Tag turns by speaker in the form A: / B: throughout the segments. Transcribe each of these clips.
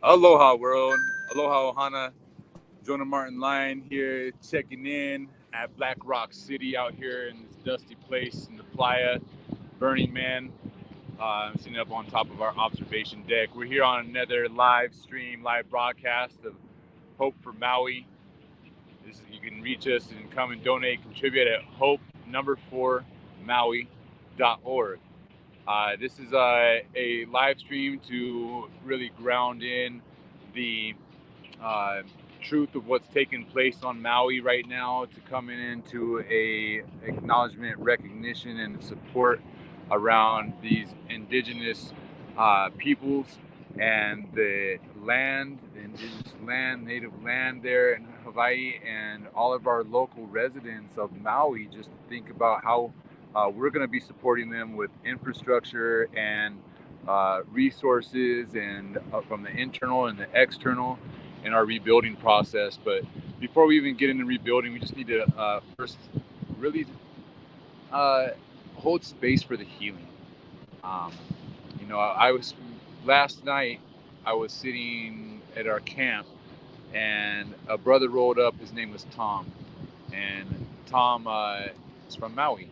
A: Aloha world, aloha ohana. Jonah Martin Lyon here, checking in at Black Rock City out here in this dusty place in the playa, Burning Man. I'm sitting up on top of our observation deck. We're here on another live stream, live broadcast of Hope for Maui. You can reach us and come and donate, contribute at hope4maui.org. This is a live stream to really ground in the uh, truth of what's taking place on Maui right now, to come into a acknowledgement, recognition, and support around these indigenous peoples and the indigenous land, native land there in Hawaii, and all of our local residents of Maui. Just think about how we're going to be supporting them with infrastructure and resources, and from the internal and the external in our rebuilding process. But before we even get into rebuilding, we just need to first really uh, hold space for the healing. Um, I was last night. I was sitting at our camp, and a brother rolled up. His name was Tom, and Tom is from Maui,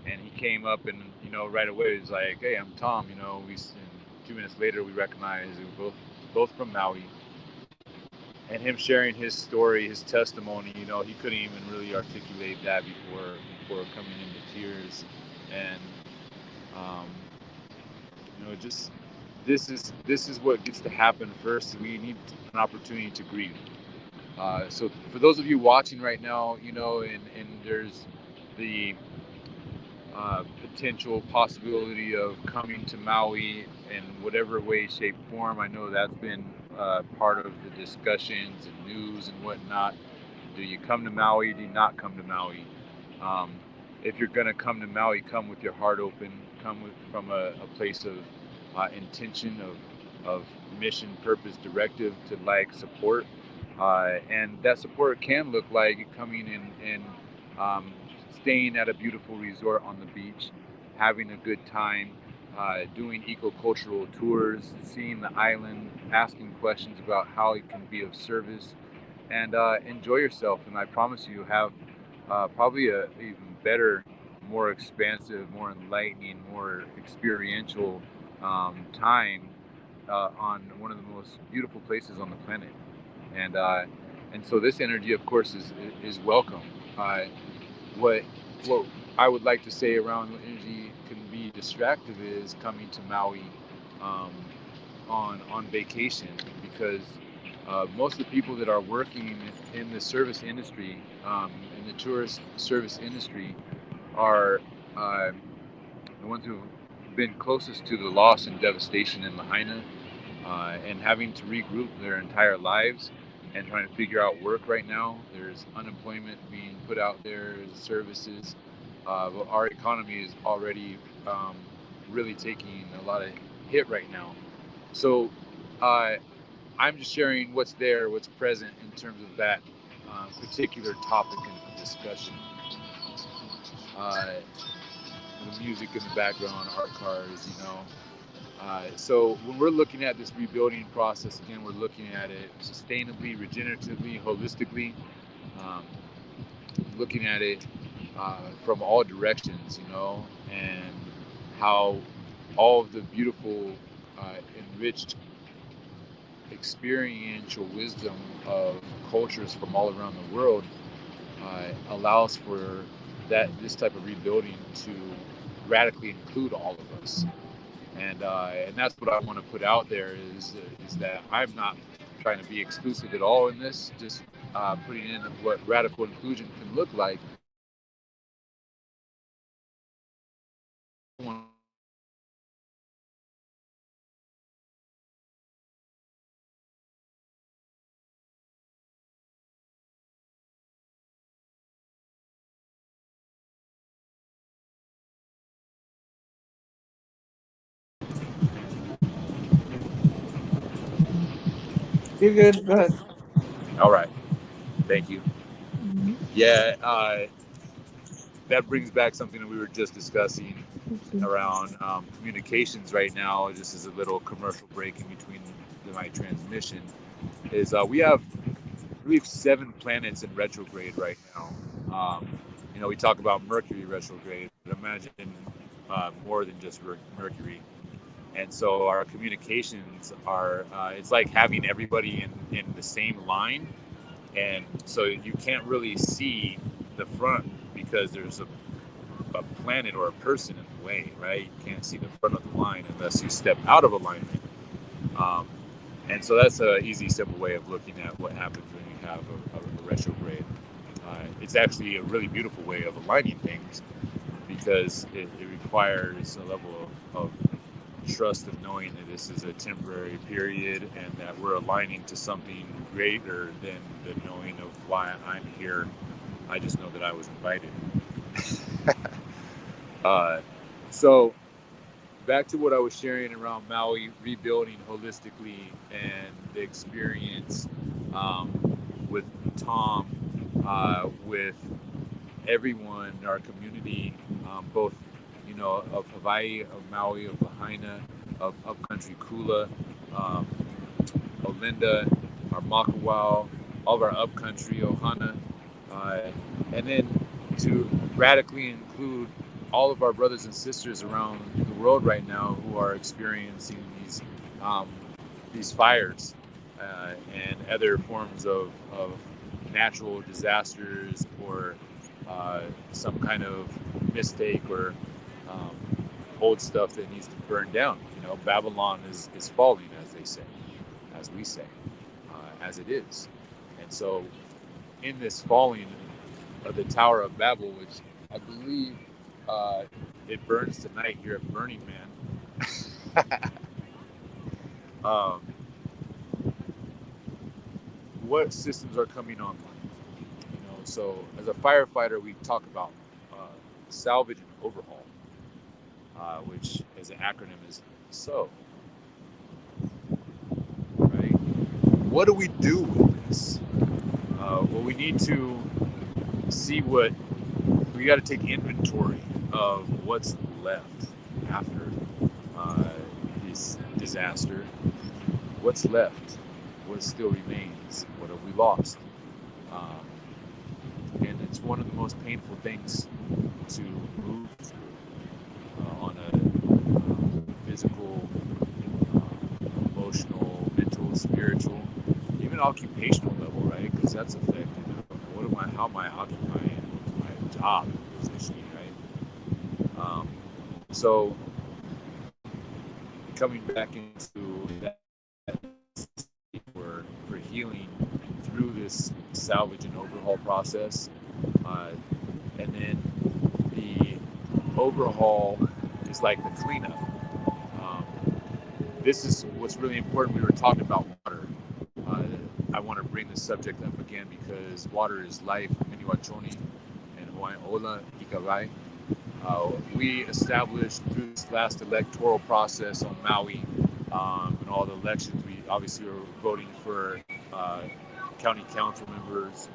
A: and he came up and right away he's like, "Hey, I'm Tom." And 2 minutes later we recognized we were both from Maui, and him sharing his story, his testimony. He couldn't even really articulate that before coming into tears, and um, just this is what gets to happen first. We need an opportunity to grieve. So for those of you watching right now, and there's the potential possibility of coming to Maui in whatever way, shape, form. I know that's been part of the discussions and news and whatnot. Do you come to Maui? Do you not come to Maui? Um, if you're going to come to Maui, come with your heart open. Come from a place of intention, of mission, purpose, directive to support. And that support can look like coming in, um, staying at a beautiful resort on the beach, having a good time, doing eco-cultural tours, seeing the island, asking questions about how it can be of service, and enjoy yourself. And I promise you have probably a even better, more expansive, more enlightening, more experiential time on one of the most beautiful places on the planet. And so this energy, of course, is welcome. Uh, what what I would like to say around what energy can be distractive is coming to Maui um, on vacation, because most of the people that are working in the service industry, in the tourist service industry, are uh, the ones who've been closest to the loss and devastation in Lahaina, and having to regroup their entire lives and trying to figure out work right now. There's unemployment being put out there, services. But our economy is already really taking a lot of hit right now. So uh, I'm just sharing what's there, what's present in terms of that particular topic and discussion. Uh, the music in the background, our cars. So when we're looking at this rebuilding process, again, we're looking at it sustainably, regeneratively, holistically, um, looking at it from all directions, and how all of the beautiful, enriched experiential wisdom of cultures from all around the world allows for this type of rebuilding to radically include all of us. And that's what I want to put out there is that I'm not trying to be exclusive at all in this. Just putting in what radical inclusion can look like.
B: You're good. Go ahead.
A: All right, thank you.
B: Mhm.
A: Yeah, that brings back something that we were just discussing. around communications right now, just as a little commercial break in between my transmission, is we have 7 planets in retrograde right now. We talk about Mercury retrograde, but imagine more than just Mercury. And so our communications are, it's like having everybody in the same line. And so you can't really see the front because there's a planet or a person in the way, right? You can't see the front of the line unless you step out of alignment. Um, and so that's an easy, simple way of looking at what happens when you have a retrograde. It's actually a really beautiful way of aligning things because it requires a level of trust of knowing that this is a temporary period and that we're aligning to something greater than the knowing of why I'm here. I just know that I was invited. uh, so back to what I was sharing around Maui, rebuilding holistically and the experience with Tom, with everyone in our community, both of Hawaii, of Maui, of Lahaina, of upcountry Kula, um, Olinda, our Makawao, all of our upcountry Ohana, uh, and then to radically include all of our brothers and sisters around the world right now who are experiencing um, these fires and other forms of natural disasters or some kind of mistake or um, old stuff that needs to burn down. Babylon is falling, as they say, as we say, as it is. And so, in this falling of the Tower of Babel, which I believe uh, it burns tonight here at Burning Man. um, what systems are coming online? So as a firefighter, we talk about uh, salvage and overhaul, which as an acronym is SO. Right? What do we do with this? Well, we need to see we got to take inventory of what's left after this disaster. What's left? What still remains? What have we lost? Um, and it's one of the most painful things to move through on a physical, emotional, mental, spiritual, even occupational level, right? Because that's affected. How am I occupying my job positioning, right? So coming back into that for healing through this salvage and overhaul process, and then the overhaul is like the cleanup. Um, this is what's really important. We were talking about water. I want to bring this subject up again because water is life. Miniwachoni and Hawaiian Ola Ikarai. We established through this last electoral process on Maui and all the elections. We obviously were voting for county council members,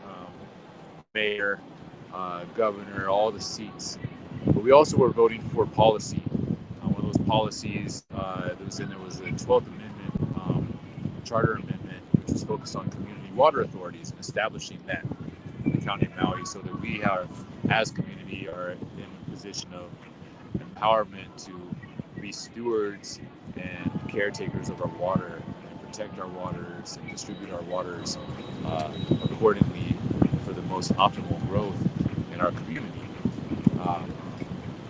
A: mayor, governor, all the seats. But we also were voting for policy. One of those policies that was in there was the 12th Amendment, Charter Amendment, which was focused on community water authorities and establishing that in the county of Maui so that we are, as community, are in a position of empowerment to be stewards and caretakers of our water and protect our waters and distribute our waters accordingly for the most optimal growth in our community. Um,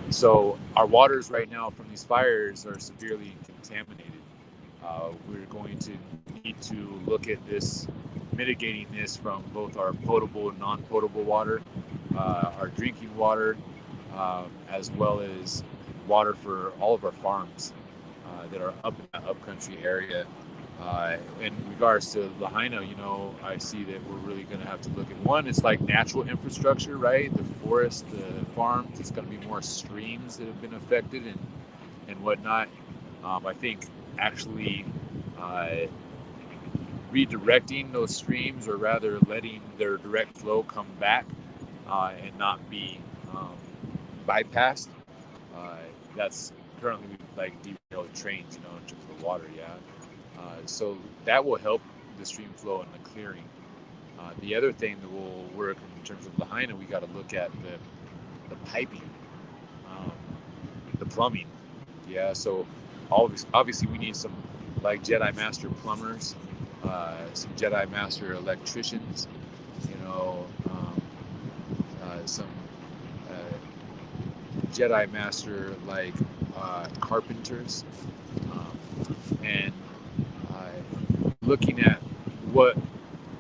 A: so our waters right now from these fires are severely contaminated. We're going to need to look at this, mitigating this from both our potable and non-potable water, our drinking water, as well as water for all of our farms that are up in that upcountry area. In regards to Lahaina, I see that we're really going to have to look at one. It's like natural infrastructure, right? The forest, the farms. It's going to be more streams that have been affected and whatnot. I think actually redirecting those streams, or rather letting their direct flow come back and not be bypassed, that's currently like derailed trains, in terms of water. Yeah. So that will help the stream flow and the clearing. The other thing that will work in terms of Lahaina, we got to look at the piping, um, the plumbing. Yeah. So obviously we need some like Jedi Master plumbers, some Jedi Master electricians, some Jedi Master like carpenters, um, and looking at what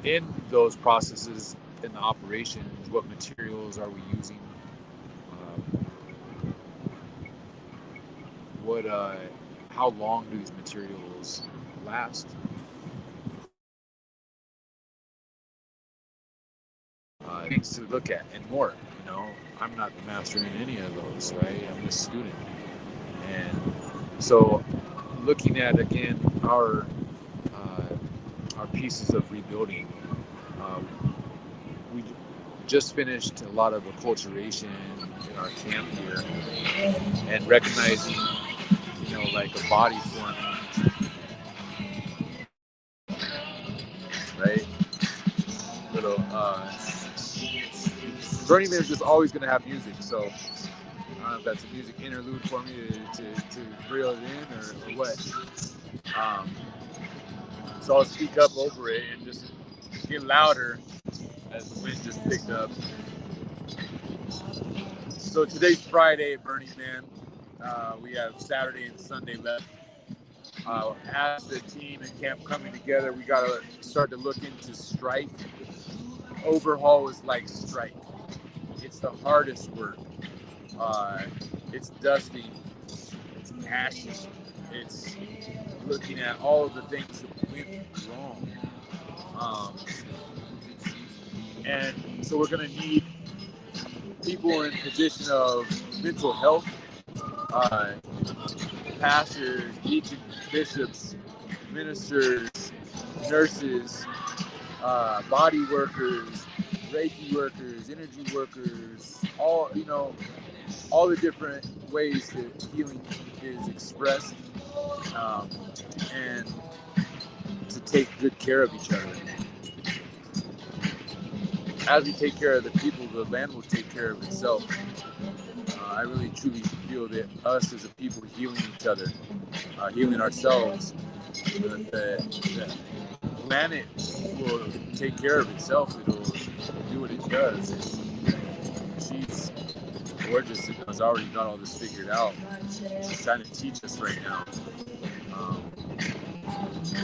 A: in those processes in the operations, what materials are we using, um, what how long do these materials last, things to look at and more. I'm not the master in any of those, right? I'm a student. And so looking at again our pieces of rebuilding, uh, we just finished a lot of acculturation in our camp here, and recognizing like a body forming, right? Little Burning Man is just always going to have music, so I don't know if that's a music interlude for me to reel it in or what. Um, so I'll speak up over it and just get louder as the wind just picked up. So today's Friday at Burning Man. We have Saturday and Sunday left. As the team and camp coming together, we got to start to look into strike. Overhaul is like strike. It's the hardest work. It's dusting. It's ashing. It's looking at all of the things that went wrong. Um, and so we're going to need people in position of mental health, uh, pastors, deacons, bishops, ministers, nurses, body workers, Reiki workers, energy workers, all the different ways that healing is expressed, and to take good care of each other. As we take care of the people, the land will take care of itself. I really truly feel that us as a people healing each other, healing ourselves, the planet will take care of itself. It'll do what it does. She's gorgeous and has already got all this figured out. She's trying to teach us right now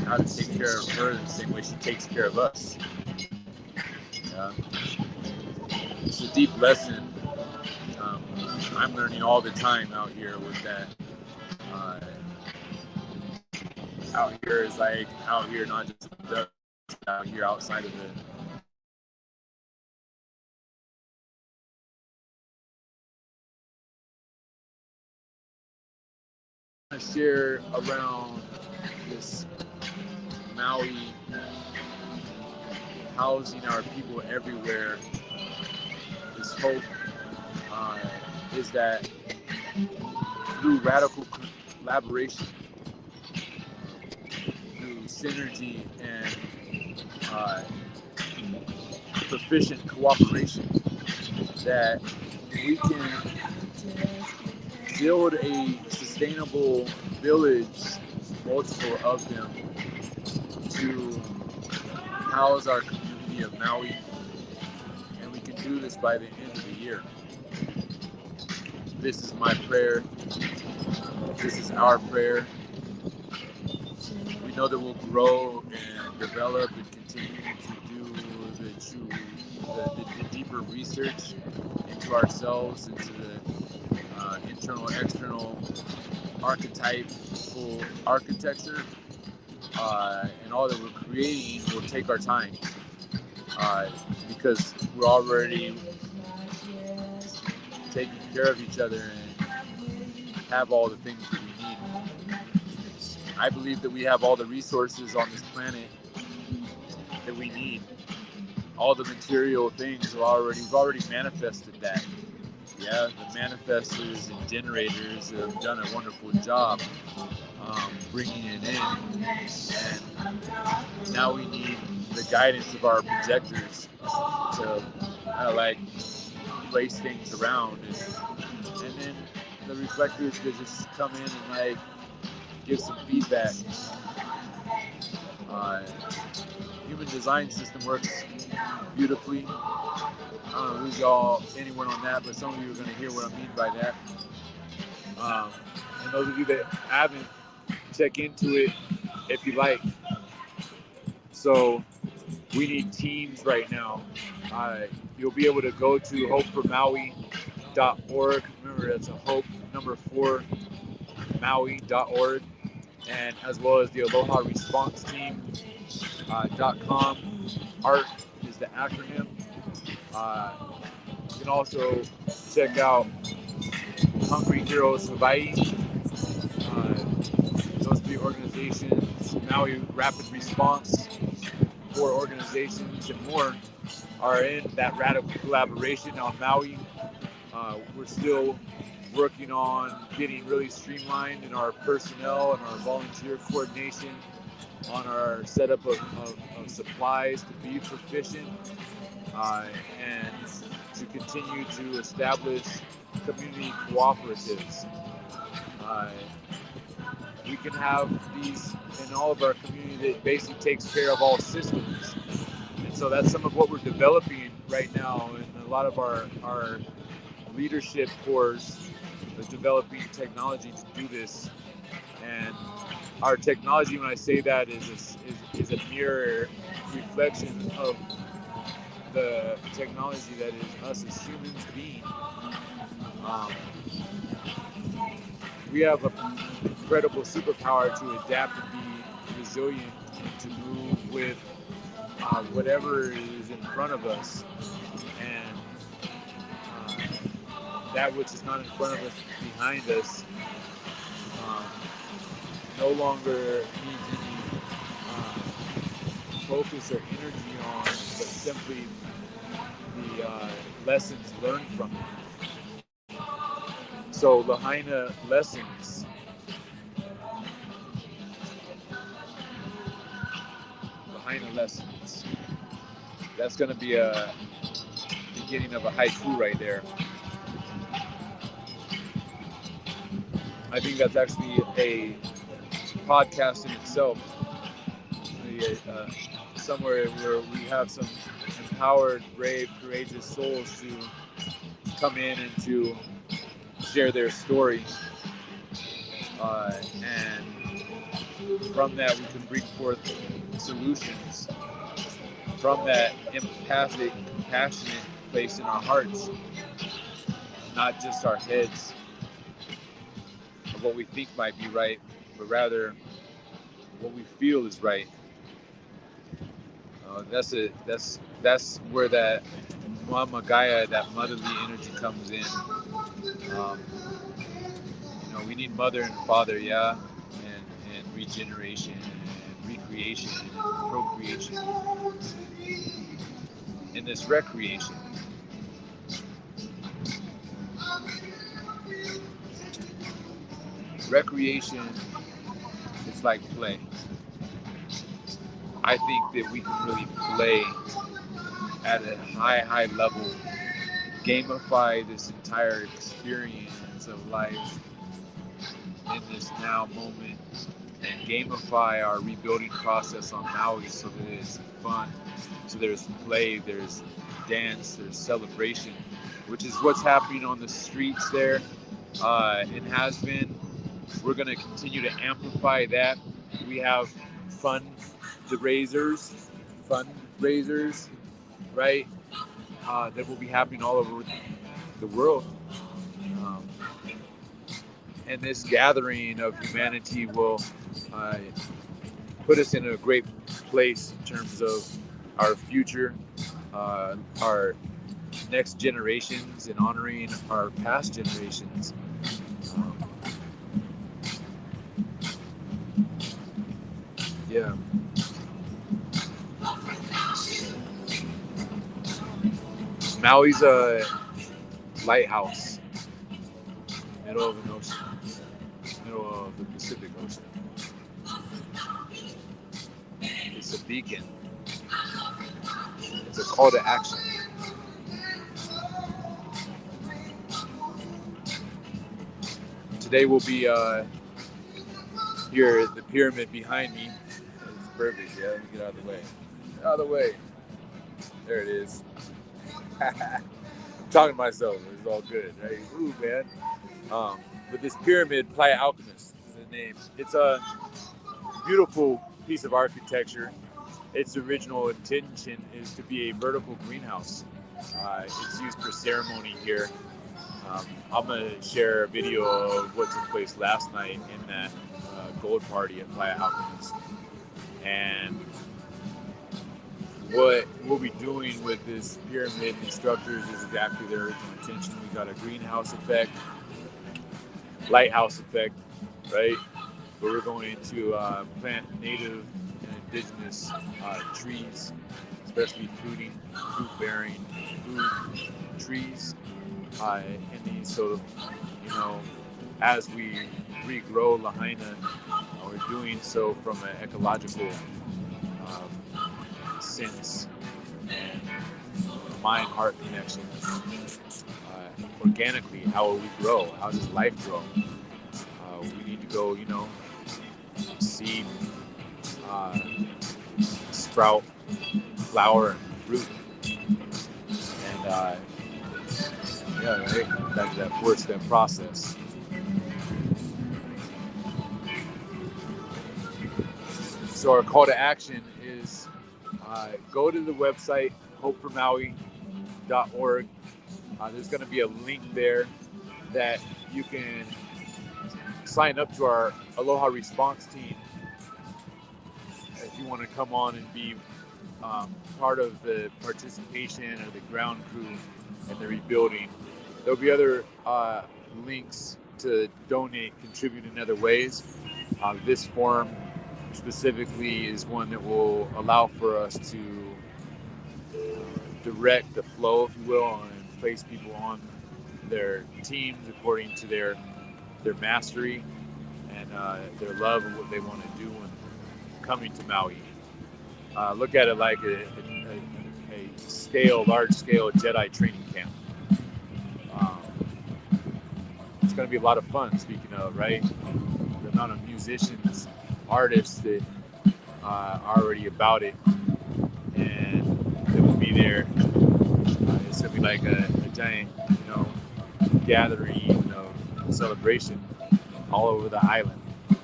A: how to take care of her the same way she takes care of us. Yeah. It's a deep lesson. I'm learning all the time out here with that. Out here is like out here, not just out here outside of it. I want to share around this Maui, housing our people everywhere. This hope is that through radical collaboration, through synergy and proficient cooperation, that we can build a sustainable village, multiple of them, to house our community of Maui, and we can do this by the end of the year. This is my prayer. This is our prayer. We know that we'll grow and develop and continue to do the deeper research into ourselves, into the internal, external, archetypal architecture, and all that we're creating will take our time, because we're already taking care of each other and have all the things that we need. I believe that we have all the resources on this planet that we need. All the material things we've already manifested that. Yeah, the manifestors and generators have done a wonderful job bringing it in, and now we need the guidance of our projectors to like place things around, and then the reflectors to just come in and like give some feedback. Uh, Human design system works beautifully. I don't know who's anyone on that, but some of you are going to hear what I mean by that. And those of you that haven't, check into it if you like. So we need teams right now. You'll be able to go to hopeformaui.org. Remember, that's a hope number 4 maui.org, and as well as the Aloha Response Team.com. ART is the acronym. You can also check out Hungry Heroes Hawaii. Those 3 organizations, Maui Rapid Response, 4 organizations, and more are in that radical collaboration on Maui. We're still working on getting really streamlined in our personnel and our volunteer coordination, on our setup of supplies to be proficient, and to continue to establish community cooperatives. We can have these in all of our community that basically takes care of all systems. And so that's some of what we're developing right now, and a lot of our leadership cores is developing technology to do this. And our technology, when I say that, is a mirror reflection of the technology that is us as humans being. We have an incredible superpower to adapt and be resilient and to move with whatever is in front of us. And that which is not in front of us, behind us, no longer needs any focus or energy on, but simply the lessons learned from it. So Lahaina lessons. Lahaina lessons. That's going to be a beginning of a haiku right there. I think that's actually a podcast in itself. Somewhere where we have some empowered, brave, courageous souls to come in and to share their story. And from that, we can bring forth solutions. From that empathic, compassionate place in our hearts, not just our heads of what we think might be right, but rather what we feel is right. That's where that Mama Gaia, that motherly energy comes in. We need mother and father, yeah, and regeneration and recreation and procreation, and this recreation. Recreation is like play. I think that we can really play at a high level, gamify this entire experience of life in this now moment, and gamify our rebuilding process on Maui so that it's fun. So there's play, there's dance, there's celebration, which is what's happening on the streets there. It has been. We're going to continue to amplify that. We have fundraisers, right? That will be happening all over the world. And this gathering of humanity will put us in a great place in terms of our future, our next generations, and honoring our past generations. Yeah. Maui's a lighthouse. middle of an ocean, middle of the Pacific Ocean. It's a beacon. It's a call to action. Today we'll be here at the pyramid behind me. It's perfect. Yeah, let me get out of the way. Out of the way. There it is. I'm talking to myself. It's all good, right? Ooh, man. But this pyramid, Playa Alchemist is the name. It's a beautiful piece of architecture. Its original intention is to be a vertical greenhouse. It's used for ceremony here. I'm going to share a video of what took place last night in that gold party at Playa Alchemist. And what we'll be doing with this pyramid and these structures is exactly their original intention. We got a greenhouse effect, lighthouse effect, right? But we're going to plant native and indigenous trees, especially fruit-bearing food trees in these. So, you know, as we regrow Lahaina, we're doing so from an ecological sense and mind-heart connection. Organically, how will we grow? How does life grow? We need to go, you know, seed, sprout, flower, and fruit. And yeah, right? Back to that 4-step process. So our call to action is go to the website, hopeformaui.org. There's going to be a link there that you can sign up to our Aloha Response team if you want to come on and be part of the participation or the ground crew in the rebuilding. There'll be other links to donate, contribute in other ways. This form specifically is one that will allow for us to direct the flow, if you will, and place people on their teams according to their mastery and their love of what they want to do when coming to Maui. Look at it like a large-scale Jedi training camp. It's going to be a lot of fun, speaking of, right? The amount of musicians, artists that are already about it and that will be there. It's going to be like a giant, you know, gathering of celebration all over the island. And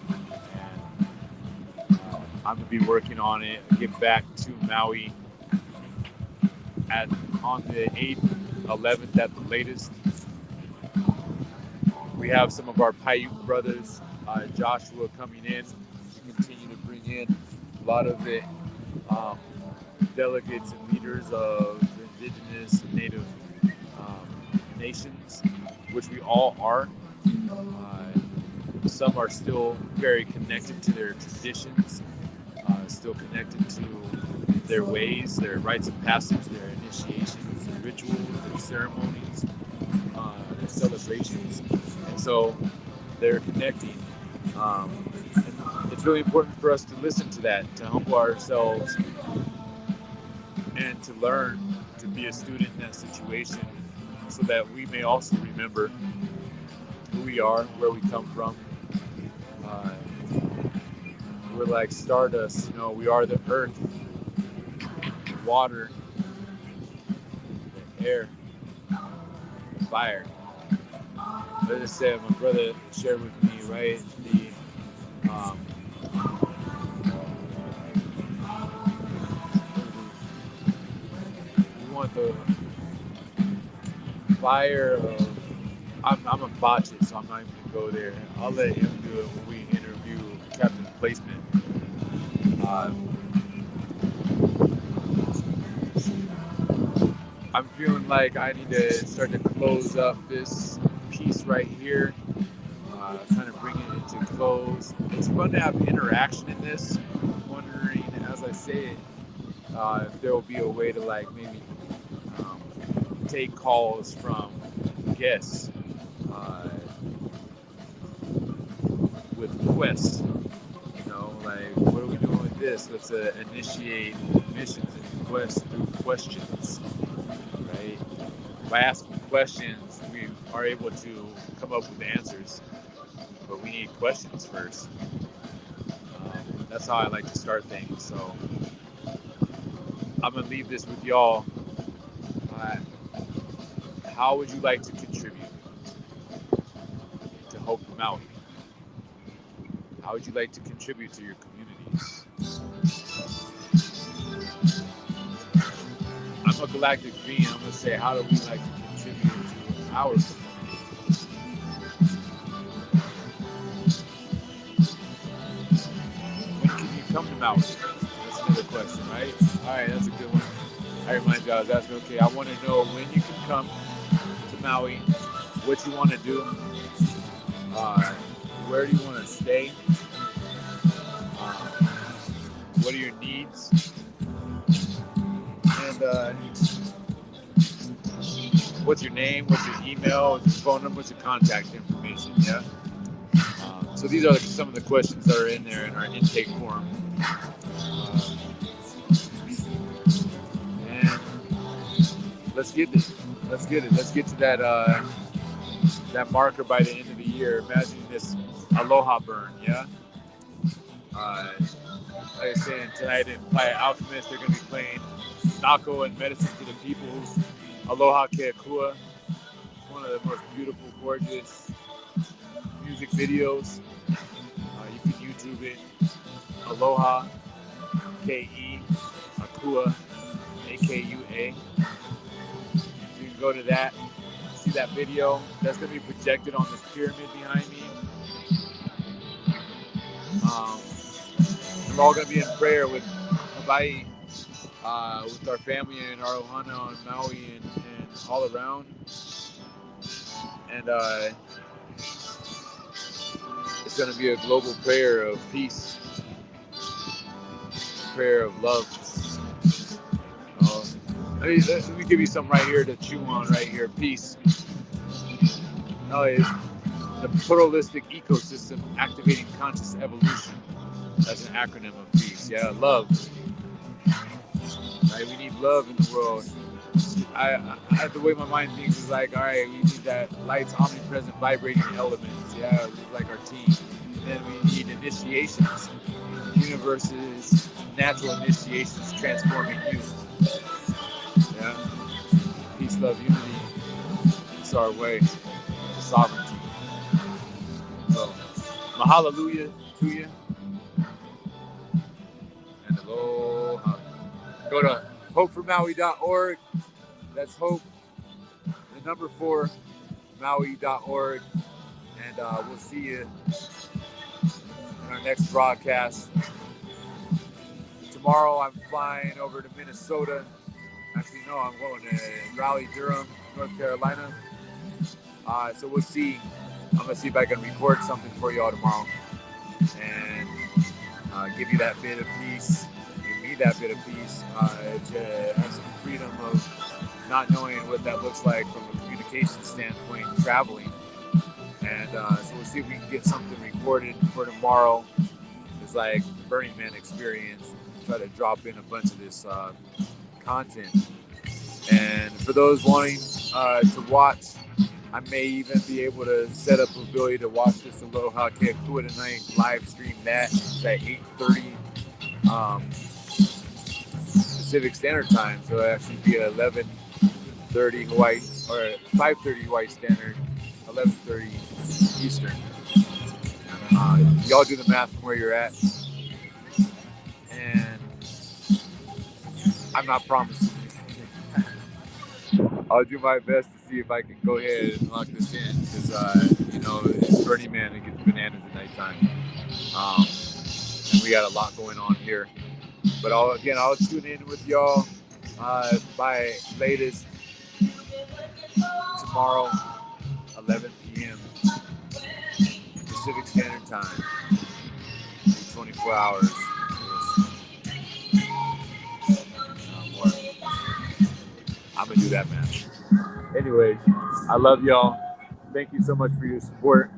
A: I'm going to be working on it, get back to Maui on the 8th, 11th at the latest. We have some of our Paiute brothers, Joshua, coming in to continue to bring in a lot of the delegates and leaders of the indigenous and native nations, which we all are. Some are still very connected to their traditions, still connected to their ways, their rites of passage, their initiations, their rituals, their ceremonies, their celebrations. And so they're connecting. And it's really important for us to listen to that, to humble ourselves, and to learn to be a student in that situation so that we may also remember who we are, where we come from. We're like stardust, you know, we are the earth, the water, the air, the fire. As I said, my brother shared with me, right, we want the fire of, I'm a botch it, so I'm not even going to go there. I'll let him do it when we interview Captain Placement. I'm feeling like I need to start to close up this piece right here, kind of bring it into close. It's fun to have interaction in this. I'm wondering, as I say it, if there will be a way to like maybe take calls from guests with quests. You know, like, what are we doing with this? Let's initiate missions and quests through questions, right? By asking questions, we are able to come up with answers, but we need questions first. That's how I like to start things. So I'm gonna leave this with y'all. Uh, how would you like to contribute to Hope for Maui? How would you like to contribute to your communities? I'm a galactic being. I'm gonna say, how do we like to contribute to our community? When can you come to Maui? That's another question, right? All right, that's a good one. I remind y'all, that's okay. I want to know when you can come to Maui, what you want to do, uh, where do you want to stay, uh, what are your needs, and what's your name, what's your email, what's your phone number, what's your contact information, yeah? So these are some of the questions that are in there in our intake form. And let's get this. Let's get it. Let's get to that marker by the end of the year. Imagine this aloha burn, yeah? Like I said, tonight in Playa Alchemist, they're going to be playing Nako and Medicine to the People's Aloha Keakua. One of the most beautiful, gorgeous music videos. You can YouTube it. Aloha, K-E, Akua, A-K-U-A. You can go to that, see that video. That's going to be projected on this pyramid behind me. We're all going to be in prayer with Hawaii, with our family and our ohana on Maui and all around. And it's going to be a global prayer of peace, a prayer of love. Let me give you something right here to chew on right here. Peace. The pluralistic ecosystem activating conscious evolution. That's an acronym of peace. Yeah, love. Right, we need love in the world. The way my mind thinks is like, all right, we need that light's omnipresent vibrating elements. Yeah, like our team. And then we need initiations. Universes, natural initiations transforming youth. Yeah, peace, love, unity. It's our way to sovereignty. So, mahalaluya to you. And aloha. Go to hopeformaui.org. That's hope, the number 4, maui.org. And we'll see you in our next broadcast. Tomorrow I'm flying over to Minnesota. Actually, no, I'm going to Raleigh-Durham, North Carolina. So we'll see. I'm going to see if I can record something for y'all tomorrow and give you that bit of peace. Give me that bit of peace to have some freedom of not knowing what that looks like from a communication standpoint, traveling. And so we'll see if we can get something recorded for tomorrow. It's like the Burning Man experience. Try to drop in a bunch of this content. And for those wanting to watch, I may even be able to set up the ability to watch this Aloha Keakua tonight, live stream that. It's at 8:30 Pacific Standard Time. So it'll actually be at 11:30 Hawaii, or 5:30 Hawaii Standard, 11:30 Eastern. Y'all do the math from where you're at. And I'm not promising. I'll do my best to see if I can go ahead and lock this in because, it's Burning Man. It gets bananas at nighttime. And we got a lot going on here. But I'll tune in with y'all by latest tomorrow, 11 p.m. Pacific Standard Time. 24 hours. I'm going to do that, man. Anyways, I love y'all. Thank you so much for your support.